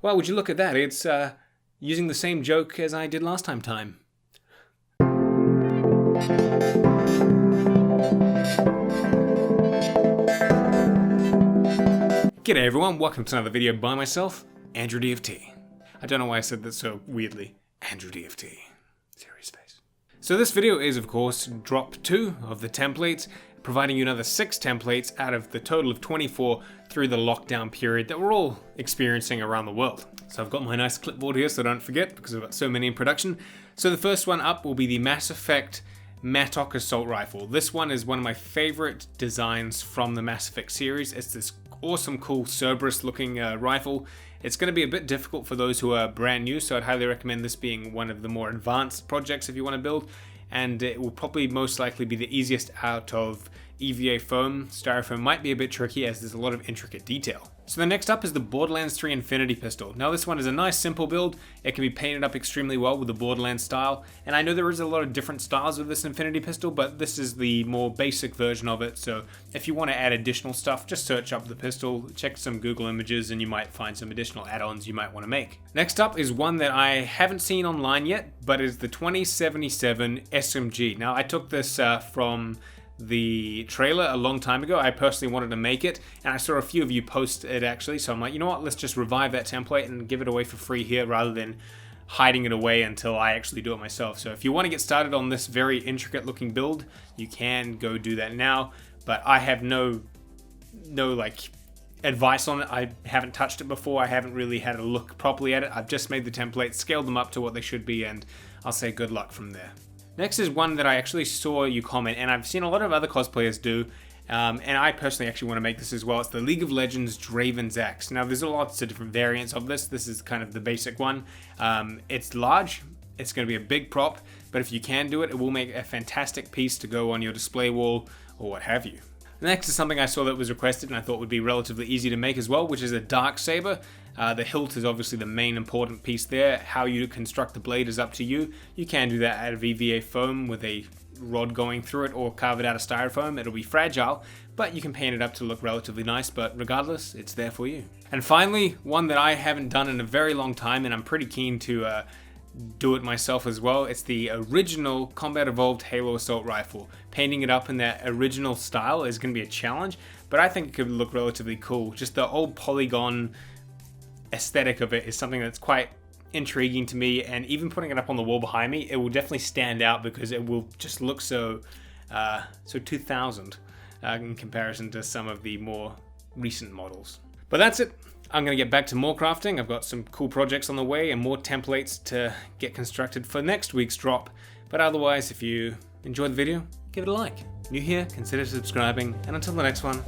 Well, would you look at that? It's using the same joke as I did last time. G'day everyone, welcome to another video by myself, Andrew DFT. I don't know why I said that so weirdly. Andrew DFT. Serious face. So this video is of course drop 2 of the templates, providing you another 6 templates out of the total of 24 through the lockdown period that we're all experiencing around the world. So I've got my nice clipboard here so don't forget because I've got so many in production. So the first one up will be the Mass Effect Mattock Assault Rifle. This one is one of my favorite designs from the Mass Effect series. It's this awesome, cool Cerberus looking rifle. It's going to be a bit difficult for those who are brand new, so I'd highly recommend this being one of the more advanced projects if you want to build, and it will probably most likely be the easiest out of EVA foam. Styrofoam might be a bit tricky as there's a lot of intricate detail. So the next up is the Borderlands 3 Infinity Pistol. Now this one is a nice simple build. It can be painted up extremely well with the Borderlands style, and I know there is a lot of different styles of this Infinity Pistol, but this is the more basic version of it. So if you want to add additional stuff, just search up the pistol, check some Google images, and you might find some additional add-ons you might want to make. Next up is one that I haven't seen online yet, but is the 2077 SMG. Now I took this from the trailer a long time ago. I personally wanted to make it, and I saw a few of you post it actually, so I'm like, you know what, let's just revive that template and give it away for free here rather than hiding it away until I actually do it myself. So if you want to get started on this very intricate looking build, you can go do that now, but I have no like advice on it. I haven't touched it before. I haven't really had a look properly at it. I've just made the templates, scaled them up to what they should be, and I'll say good luck from there. Next is one that I actually saw you comment, and I've seen a lot of other cosplayers do, and I personally actually want to make this as well. It's the League of Legends Draven's Axe. Now there's lots of different variants of this. This is kind of the basic one. It's large, it's going to be a big prop, but if you can do it, it will make a fantastic piece to go on your display wall or what have you. Next is something I saw that was requested and I thought would be relatively easy to make as well, which is a Darksaber. The hilt is obviously the main important piece there. How you construct the blade is up to you. You can do that out of EVA foam with a rod going through it, or carve it out of styrofoam. It'll be fragile, but you can paint it up to look relatively nice, but regardless, it's there for you. And finally, one that I haven't done in a very long time, and I'm pretty keen to do it myself as well. It's the original Combat Evolved Halo Assault Rifle. Painting it up in that original style is going to be a challenge, but I think it could look relatively cool. Just the old polygon aesthetic of it is something that's quite intriguing to me, and even putting it up on the wall behind me, it will definitely stand out because it will just look so 2000 in comparison to some of the more recent models. But that's it. I'm going to get back to more crafting. I've got some cool projects on the way and more templates to get constructed for next week's drop. But otherwise, if you enjoyed the video, give it a like. New here, consider subscribing, and until the next one,